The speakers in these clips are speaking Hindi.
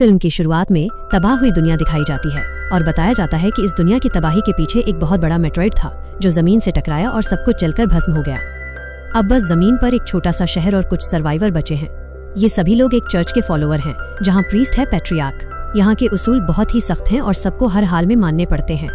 फिल्म की शुरुआत में तबाह हुई दुनिया दिखाई जाती है और बताया जाता है कि इस दुनिया की तबाही के पीछे एक बहुत बड़ा मेट्रॉइड था जो जमीन से टकराया और सब कुछ जलकर भस्म हो गया। अब बस जमीन पर एक छोटा सा शहर और कुछ सर्वाइवर बचे हैं। ये सभी लोग एक चर्च के फॉलोअर हैं जहाँ प्रीस्ट है पैट्रियार्क। यहाँ के उसूल बहुत ही सख्त हैं और सबको हर हाल में मानने पड़ते हैं।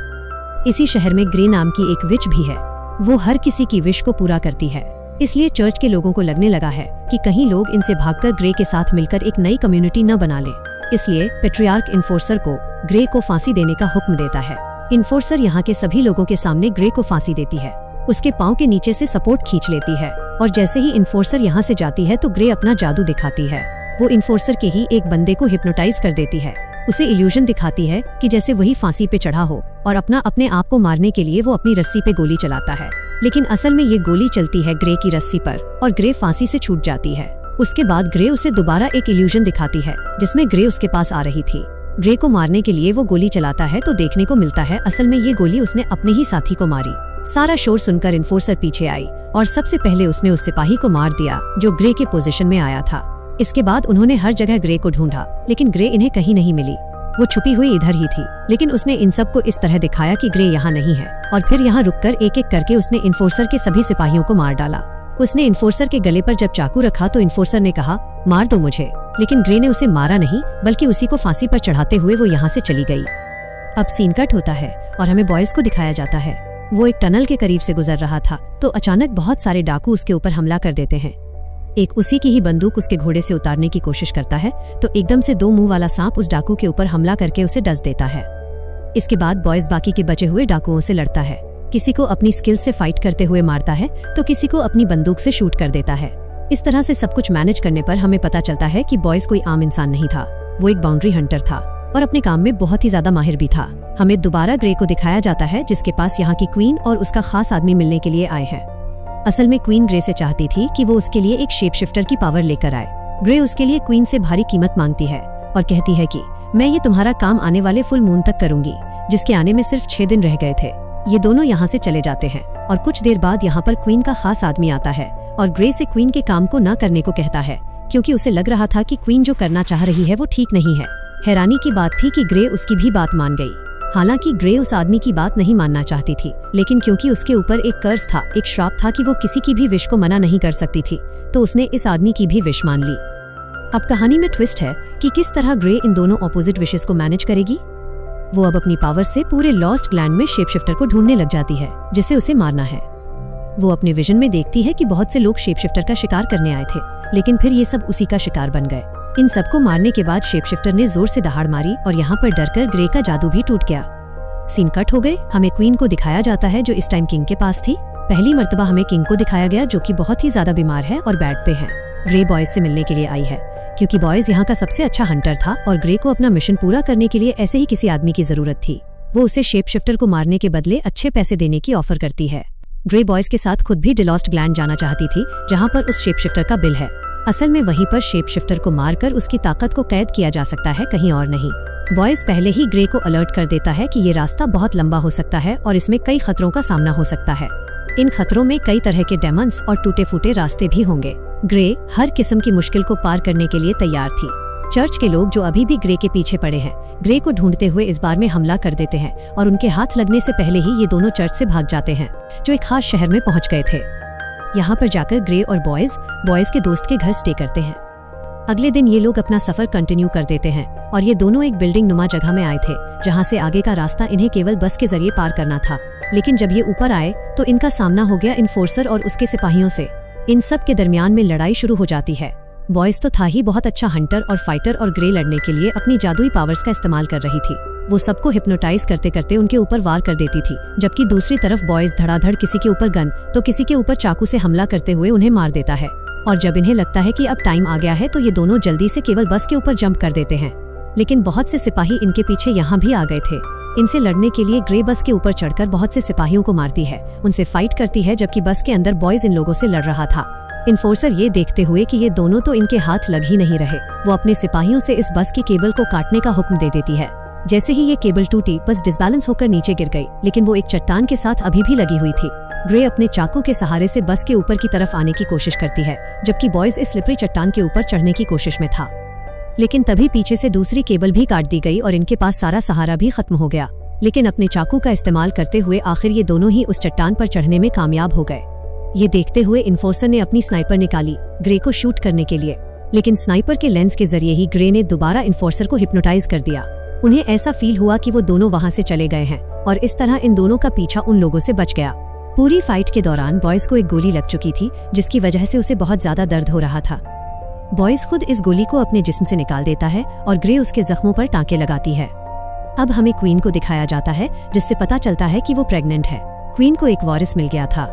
इसी शहर में ग्रे नाम की एक विच भी है। वो हर किसी की विश को पूरा करती है। इसलिए चर्च के लोगों को लगने लगा है कि कहीं लोग इनसे भागकर ग्रे के साथ मिलकर एक नई कम्युनिटी न बना ले। इसलिए पैट्रियार्क इन्फोर्सर को ग्रे को फांसी देने का हुक्म देता है। इन्फोर्सर यहाँ के सभी लोगों के सामने ग्रे को फांसी देती है। उसके पाँव के नीचे से सपोर्ट खींच लेती है और जैसे ही इन्फोर्सर यहाँ से जाती है तो ग्रे अपना जादू दिखाती है। वो इन्फोर्सर के ही एक बंदे को हिप्नोटाइज कर देती है। उसे इल्यूजन दिखाती है कि जैसे वही फांसी पे चढ़ा हो और अपने आप को मारने के लिए वो अपनी रस्सी पे गोली चलाता है। लेकिन असल में ये गोली चलती है ग्रे की रस्सी पर और ग्रे फांसी से छूट जाती है। उसके बाद ग्रे उसे दोबारा एक इल्यूजन दिखाती है जिसमें ग्रे उसके पास आ रही थी। ग्रे को मारने के लिए वो गोली चलाता है तो देखने को मिलता है असल में ये गोली उसने अपने ही साथी को मारी। सारा शोर सुनकर इन्फोर्सर पीछे आई और सबसे पहले उसने उस सिपाही को मार दिया जो ग्रे के पोजीशन में आया था। इसके बाद उन्होंने हर जगह ग्रे को ढूंढा लेकिन ग्रे इन्हें कहीं नहीं मिली। वो छुपी हुई इधर ही थी, लेकिन उसने इन सब को इस तरह दिखाया कि ग्रे यहाँ नहीं है और फिर यहाँ रुककर एक एक करके उसने इन्फोर्सर के सभी सिपाहियों को मार डाला। उसने इन्फोर्सर के गले पर जब चाकू रखा तो इन्फोर्सर ने कहा मार दो मुझे, लेकिन ग्रे ने उसे मारा नहीं बल्कि उसी को फांसी पर चढ़ाते हुए वो यहाँ से चली गई। अब सीन कट होता है और हमें बॉयज को दिखाया जाता है। वो एक टनल के करीब से गुजर रहा था तो अचानक बहुत सारे डाकू उसके ऊपर हमला कर देते हैं। एक उसी की ही बंदूक उसके घोड़े से उतारने की कोशिश करता है तो एकदम से 2 मुंह वाला सांप उस डाकू के ऊपर हमला करके उसे डस देता है। इसके बाद बॉयज बाकी के बचे हुए डाकुओं से लड़ता है। किसी को अपनी स्किल से फाइट करते हुए मारता है तो किसी को अपनी बंदूक से शूट कर देता है। इस तरह से सब कुछ मैनेज करने पर हमें पता चलता है कि बॉयज कोई आम इंसान नहीं था। वो एक बाउंड्री हंटर था और अपने काम में बहुत ही ज्यादा माहिर भी था। हमें दोबारा ग्रे को दिखाया जाता है जिसके पास यहाँ की क्वीन और उसका खास आदमी मिलने के लिए आए हैं। असल में क्वीन ग्रे से चाहती थी कि वो उसके लिए एक शेप शिफ्टर की पावर लेकर आए। ग्रे उसके लिए क्वीन से भारी कीमत मांगती है और कहती है कि मैं ये तुम्हारा काम आने वाले फुल मून तक करूंगी, जिसके आने में सिर्फ 6 दिन रह गए थे। ये दोनों यहाँ से चले जाते हैं और कुछ देर बाद यहाँ पर क्वीन का खास आदमी आता है और ग्रे से क्वीन के काम को न करने को कहता है क्योंकि उसे लग रहा था कि क्वीन जो करना चाह रही है वो ठीक नहीं है। हैरानी की बात थी कि ग्रे उसकी भी बात मान गई। हालांकि ग्रे उस आदमी की बात नहीं मानना चाहती थी, लेकिन क्योंकि उसके ऊपर एक कर्ज था, एक श्राप था कि वो किसी की भी विश को मना नहीं कर सकती थी, तो उसने इस आदमी की भी विश मान ली। अब कहानी में ट्विस्ट है कि किस तरह ग्रे इन दोनों ऑपोजिट विशेस को मैनेज करेगी। वो अब अपनी पावर से पूरे लॉस्ट ग्लैंड में शेप शिफ्टर को ढूंढने लग जाती है जिसे उसे मारना है। वो अपने विजन में देखती है कि बहुत से लोग शेप शिफ्टर का शिकार करने आए थे, लेकिन फिर ये सब उसी का शिकार बन गए। इन सबको मारने के बाद शेप शिफ्टर ने जोर से दहाड़ मारी और यहाँ पर डरकर ग्रे का जादू भी टूट गया। सीन कट हो गए। हमें क्वीन को दिखाया जाता है जो इस टाइम किंग के पास थी। पहली मर्तबा हमें किंग को दिखाया गया जो कि बहुत ही ज्यादा बीमार है और बेड पे है। ग्रे बॉयज से मिलने के लिए आई है क्योंकि बॉयज यहाँ का सबसे अच्छा हंटर था और ग्रे को अपना मिशन पूरा करने के लिए ऐसे ही किसी आदमी की जरूरत थी। वो उसे शेप शिफ्टर को मारने के बदले अच्छे पैसे देने की ऑफर करती है। ग्रे बॉयज के साथ खुद भी डिलॉस्ट ग्लैंड जाना चाहती थी जहाँ पर उस शेप शिफ्टर का बिल है। असल में वहीं पर शेप शिफ्टर को मारकर उसकी ताकत को कैद किया जा सकता है, कहीं और नहीं। बॉयज पहले ही ग्रे को अलर्ट कर देता है कि ये रास्ता बहुत लंबा हो सकता है और इसमें कई खतरों का सामना हो सकता है। इन खतरों में कई तरह के डेमंस और टूटे फूटे रास्ते भी होंगे। ग्रे हर किस्म की मुश्किल को पार करने के लिए तैयार थी। चर्च के लोग जो अभी भी ग्रे के पीछे पड़े हैं, ग्रे को ढूंढते हुए इस बार में हमला कर देते हैं और उनके हाथ लगने से पहले ही ये दोनों चर्च से भाग जाते हैं जो एक खास शहर में पहुंच गए थे। यहाँ पर जाकर ग्रे और बॉयज के दोस्त के घर स्टे करते हैं। अगले दिन ये लोग अपना सफर कंटिन्यू कर देते हैं और ये दोनों एक बिल्डिंग नुमा जगह में आए थे जहाँ से आगे का रास्ता इन्हें केवल बस के जरिए पार करना था। लेकिन जब ये ऊपर आए तो इनका सामना हो गया इन्फोर्सर और उसके सिपाहियों से। इन सब के दरमियान में लड़ाई शुरू हो जाती है। बॉयज तो था ही बहुत अच्छा हंटर और फाइटर और ग्रे लड़ने के लिए अपनी जादुई पावर्स का इस्तेमाल कर रही थी। वो सबको हिप्नोटाइज करते करते उनके ऊपर वार कर देती थी, जबकि दूसरी तरफ बॉयज धड़ाधड़ किसी के ऊपर गन तो किसी के ऊपर चाकू से हमला करते हुए उन्हें मार देता है। और जब इन्हें लगता है कि अब टाइम आ गया है तो ये दोनों जल्दी से केवल बस के ऊपर जंप कर देते हैं। लेकिन बहुत से सिपाही इनके पीछे यहाँ भी आ गए थे। इनसे लड़ने के लिए ग्रे बस के ऊपर चढ़कर बहुत से सिपाहियों को मारती है, उनसे फाइट करती है, जबकि बस के अंदर बॉयज इन लोगों से लड़ रहा था। इन्फोर्सर ये देखते हुए कि ये दोनों तो इनके हाथ लग ही नहीं रहे, वो अपने सिपाहियों से इस बस की केबल को काटने का हुक्म दे देती है। जैसे ही ये केबल टूटी, बस डिसबैलेंस होकर नीचे गिर गई, लेकिन वो एक चट्टान के साथ अभी भी लगी हुई थी। ग्रे अपने चाकू के सहारे से बस के ऊपर की तरफ आने की कोशिश करती है, जबकि बॉयज इस स्लिपरी चट्टान के ऊपर चढ़ने की कोशिश में था। लेकिन तभी पीछे से दूसरी केबल भी काट दी गई और इनके पास सारा सहारा भी खत्म हो गया। लेकिन अपने चाकू का इस्तेमाल करते हुए आखिर ये दोनों ही उस चट्टान पर चढ़ने में कामयाब हो गए। ये देखते हुए इन्फोर्सर ने अपनी स्नाइपर निकाली ग्रे को शूट करने के लिए, लेकिन स्नाइपर के लेंस के जरिए ही ग्रे ने दोबारा इन्फोर्सर को हिप्नोटाइज कर दिया। उन्हें ऐसा फील हुआ कि वो दोनों वहां से चले गए हैं और इस तरह इन दोनों का पीछा उन लोगों से बच गया। पूरी फाइट के दौरान बॉयज को एक गोली लग चुकी थी, जिसकी वजह से उसे बहुत ज्यादा दर्द हो रहा था। बॉयज खुद इस गोली को अपने जिस्म से निकाल देता है और ग्रे उसके जख्मों पर टांके लगाती है। अब हमें क्वीन को दिखाया जाता है, जिससे पता चलता है कि वो प्रेग्नेंट है। क्वीन को एक वारिस मिल गया था।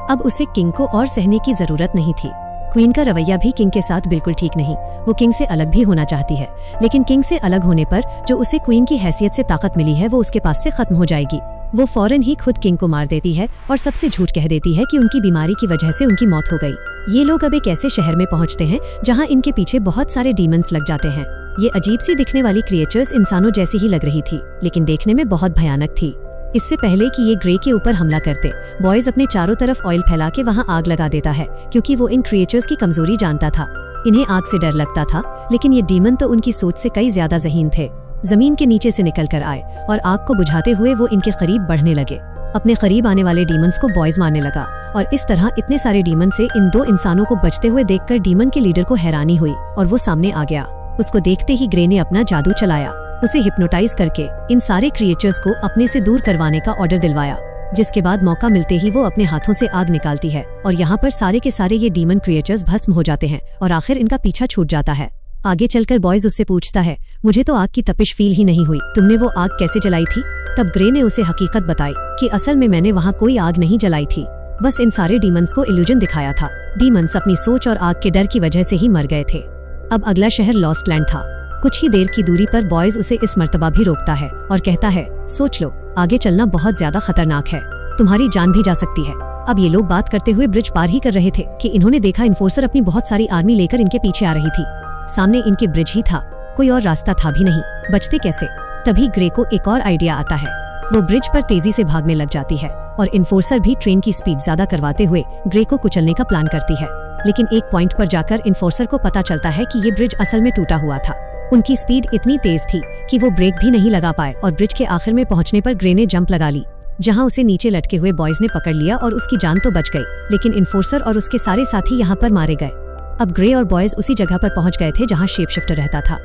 अब उसे किंग को और सहने की जरूरत नहीं थी। क्वीन का रवैया भी किंग के साथ बिल्कुल ठीक नहीं। वो किंग से अलग भी होना चाहती है, लेकिन किंग से अलग होने पर जो उसे क्वीन की हैसियत से ताकत मिली है वो उसके पास से खत्म हो जाएगी। वो फौरन ही खुद किंग को मार देती है और सबसे झूठ कह देती है कि उनकी बीमारी की वजह से उनकी मौत हो गई। ये लोग अब एक ऐसे शहर में पहुंचते हैं जहां इनके पीछे बहुत सारे डीमंस लग जाते हैं। ये अजीब सी दिखने वाली क्रिएचर्स इंसानों जैसी ही लग रही थी, लेकिन देखने में बहुत भयानक थी। इससे पहले कि ये ग्रे के ऊपर हमला करते, बॉयज अपने चारों तरफ ऑयल फैला के वहाँ आग लगा देता है, क्योंकि वो इन क्रिएचर्स की कमजोरी जानता था। इन्हें आग से डर लगता था, लेकिन ये डीमन तो उनकी सोच से कई ज्यादा ज़हीन थे। जमीन के नीचे से निकल कर आए और आग को बुझाते हुए वो इनके करीब बढ़ने लगे। अपने करीब आने वाले डीमंस को बॉयज मारने लगा और इस तरह इतने सारे डीमन से इन दो इंसानों को बचते हुए देखकर डीमन के लीडर को हैरानी हुई और वो सामने आ गया। उसको देखते ही ग्रे ने अपना जादू चलाया। उसे हिप्नोटाइज करके इन सारे क्रिएचर्स को अपने से दूर करवाने का ऑर्डर दिलवाया, जिसके बाद मौका मिलते ही वो अपने हाथों से आग निकालती है और यहाँ पर सारे के सारे ये डीमन क्रिएचर्स भस्म हो जाते हैं और आखिर इनका पीछा छूट जाता है। आगे चलकर बॉयज उससे पूछता है, मुझे तो आग की तपिश फील ही नहीं हुई, तुमने वो आग कैसे जलाई थी? तब ग्रे ने उसे हकीकत बताई कि असल में मैंने वहाँ कोई आग नहीं जलाई थी, बस इन सारे डीमंस को इल्यूजन दिखाया था। डीमंस अपनी सोच और आग के डर की वजह से ही मर गए थे। अब अगला शहर लॉस्ट लैंड था। कुछ ही देर की दूरी पर बॉयज उसे इस मर्तबा भी रोकता है और कहता है, सोच लो, आगे चलना बहुत ज्यादा खतरनाक है, तुम्हारी जान भी जा सकती है। अब ये लोग बात करते हुए ब्रिज पार ही कर रहे थे कि इन्होंने देखा इन्फोर्सर अपनी बहुत सारी आर्मी लेकर इनके पीछे आ रही थी। सामने इनके ब्रिज ही था, कोई और रास्ता था भी नहीं, बचते कैसे? तभी ग्रे को एक और आइडिया आता है। वो ब्रिज पर तेजी से भागने लग जाती है और इन्फोर्सर भी ट्रेन की स्पीड ज्यादा करवाते हुए ग्रे को कुचलने का प्लान करती है। लेकिन एक पॉइंट पर जाकर इन्फोर्सर को पता चलता है कि ये ब्रिज असल में टूटा हुआ था। उनकी स्पीड इतनी तेज थी कि वो ब्रेक भी नहीं लगा पाए और ब्रिज के आखिर में पहुंचने पर ग्रे ने जंप लगा ली, जहां उसे नीचे लटके हुए बॉयज ने पकड़ लिया और उसकी जान तो बच गई, लेकिन इन्फोर्सर और उसके सारे साथी यहाँ पर मारे गए। अब ग्रे और बॉयज उसी जगह पर पहुंच गए थे जहां शेप शिफ्टर रहता था।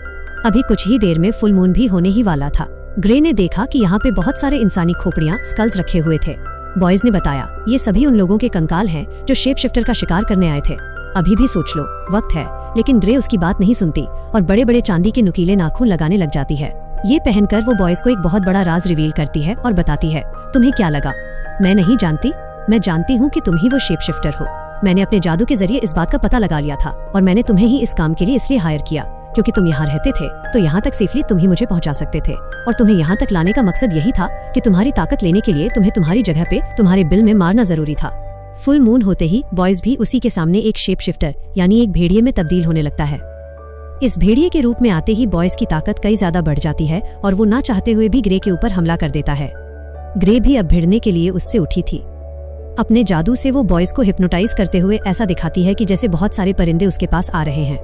अभी कुछ ही देर में फुल मून भी होने ही वाला था। ग्रे ने देखा कि यहाँ पे बहुत सारे इंसानी खोपड़ियाँ स्कल्स रखे हुए थे। बॉयज ने बताया, ये सभी उन लोगों के कंकाल हैं जो शेप शिफ्टर का शिकार करने आए थे। अभी भी सोच लो, वक्त है। लेकिन ग्रे उसकी बात नहीं सुनती और बड़े बड़े चांदी के नुकीले नाखून लगाने लग जाती है। ये पहनकर वो बॉयज को एक बहुत बड़ा राज रिवील करती है और बताती है, तुम्हें क्या लगा? मैं नहीं जानती, मैं जानती हूँ कि तुम ही वो शेप शिफ्टर हो। मैंने अपने जादू के जरिए इस बात का पता लगा लिया था और मैंने तुम्हें ही इस काम के लिए इसलिए हायर किया क्योंकि तुम यहाँ रहते थे, तो यहाँ तक सेफली तुम ही मुझे पहुँचा सकते थे और तुम्हें यहाँ तक लाने का मकसद यही था कि तुम्हारी ताकत लेने के लिए तुम्हें तुम्हारी जगह पे तुम्हारे बिल में मारना जरूरी था। फुल मून होते ही बॉयज भी उसी के सामने एक शेप शिफ्टर यानी एक भेड़िए में तब्दील होने लगता है। इस भेड़िए के रूप में आते ही बॉयज की ताकत कई ज्यादा बढ़ जाती है और वो ना चाहते हुए भी ग्रे के ऊपर हमला कर देता है। ग्रे भी अब भिड़ने के लिए उससे उठी थी। अपने जादू से वो बॉयज को हिप्नोटाइज करते हुए ऐसा दिखाती है कि जैसे बहुत सारे परिंदे उसके पास आ रहे हैं।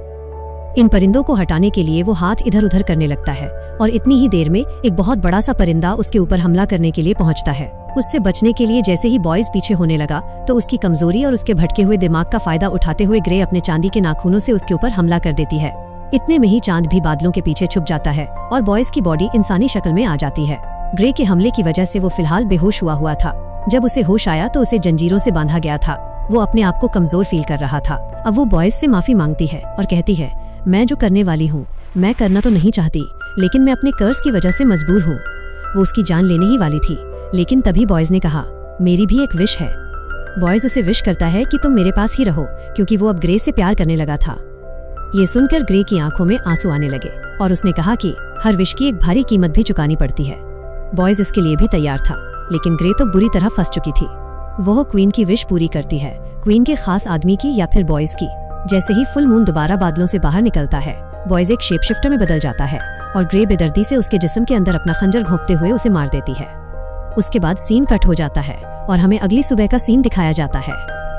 इन परिंदों को हटाने के लिए वो हाथ इधर उधर करने लगता है और इतनी ही देर में एक बहुत बड़ा सा परिंदा उसके ऊपर हमला करने के लिए पहुंचता है। उससे बचने के लिए जैसे ही बॉयज पीछे होने लगा तो उसकी कमजोरी और उसके भटके हुए दिमाग का फायदा उठाते हुए ग्रे अपने चांदी के नाखूनों से उसके ऊपर हमला कर देती है। इतने में ही चांद भी बादलों के पीछे छुप जाता है और बॉयज की बॉडी इंसानी शक्ल में आ जाती है। ग्रे के हमले की वजह से वो फिलहाल बेहोश हुआ था। जब उसे होश आया तो उसे जंजीरों से बांधा गया था। वो अपने आप को कमजोर फील कर रहा था। अब वो बॉयज से माफी मांगती है और कहती है, मैं जो करने वाली हूँ मैं करना तो नहीं चाहती, लेकिन मैं अपने कर्ज की वजह से मजबूर हूँ। वो उसकी जान लेने ही वाली थी, लेकिन तभी बॉयज ने कहा, मेरी भी एक विश है। बॉयज उसे विश करता है कि तुम मेरे पास ही रहो, क्योंकि वो अब ग्रे से प्यार करने लगा था। ये सुनकर ग्रे की आंखों में आंसू आने लगे और उसने कहा कि हर विश की एक भारी कीमत भी चुकानी पड़ती है। बॉयज इसके लिए भी तैयार था, लेकिन ग्रे तो बुरी तरह फंस चुकी थी। वह क्वीन की विश पूरी करती है, क्वीन के खास आदमी की या फिर बॉयज की। जैसे ही फुल मून दोबारा बादलों से बाहर निकलता है, बॉयज एक शेप शिफ्टर में बदल जाता है और ग्रे बेदर्दी से उसके जिस्म के अंदर अपना खंजर घोंपते हुए उसे मार देती है। उसके बाद सीन कट हो जाता है और हमें अगली सुबह का सीन दिखाया जाता है।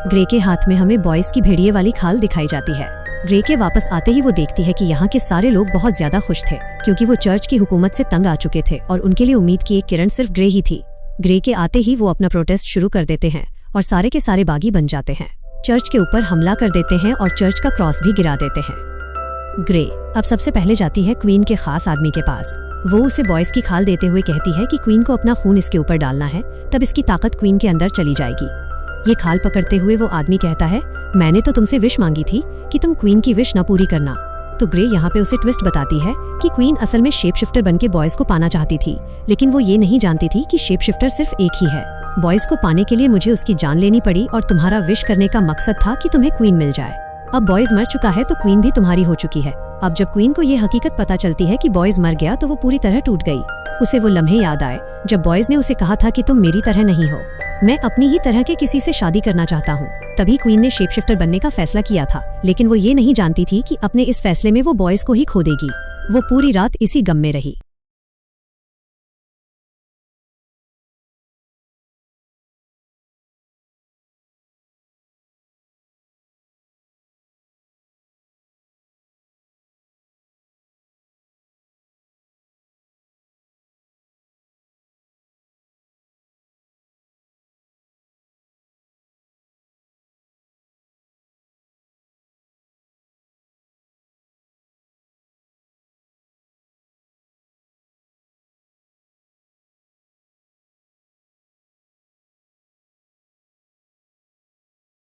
ग्रे के हाथ में हमें बॉयज की भेड़िए वाली खाल दिखाई जाती है। ग्रे के वापस आते ही वो देखती है कि यहाँ के सारे लोग बहुत ज्यादा खुश थे, क्योंकि वो चर्च की हुकूमत से तंग आ चुके थे और उनके लिए उम्मीद की एक किरण सिर्फ ग्रे ही थी। ग्रे के आते ही वो अपना प्रोटेस्ट शुरू कर देते हैं और सारे के सारे बागी बन जाते हैं। चर्च के ऊपर हमला कर देते हैं और चर्च का क्रॉस भी गिरा देते हैं। ग्रे अब सबसे पहले जाती है क्वीन के खास आदमी के पास। वो उसे बॉयज की खाल देते हुए कहती है कि क्वीन को अपना खून इसके ऊपर डालना है, तब इसकी ताकत क्वीन के अंदर चली जाएगी। ये खाल पकड़ते हुए वो आदमी कहता है, मैंने तो तुमसे विश मांगी थी कि तुम क्वीन की विश न पूरी करना। तो ग्रे यहाँ पे उसे ट्विस्ट बताती है कि क्वीन असल में शेप शिफ्टर बन के बॉयज को पाना चाहती थी, लेकिन वो ये नहीं जानती थी कि शेप शिफ्टर सिर्फ एक ही है। बॉयज को पाने के लिए मुझे उसकी जान लेनी पड़ी और तुम्हारा विश करने का मकसद था कि तुम्हें क्वीन मिल जाए। अब बॉयज मर चुका है तो क्वीन भी तुम्हारी हो चुकी है। अब जब क्वीन को ये हकीकत पता चलती है कि बॉयज मर गया तो वो पूरी तरह टूट गई। उसे वो लम्हे याद आए जब बॉयज ने उसे कहा था कि तुम मेरी तरह नहीं हो, मैं अपनी ही तरह के किसी से शादी करना चाहता हूँ। तभी क्वीन ने शेप शिफ्टर बनने का फैसला किया था, लेकिन वो ये नहीं जानती थी कि अपने इस फैसले में वो बॉयज को ही खो देगी। वो पूरी रात इसी गम में रही।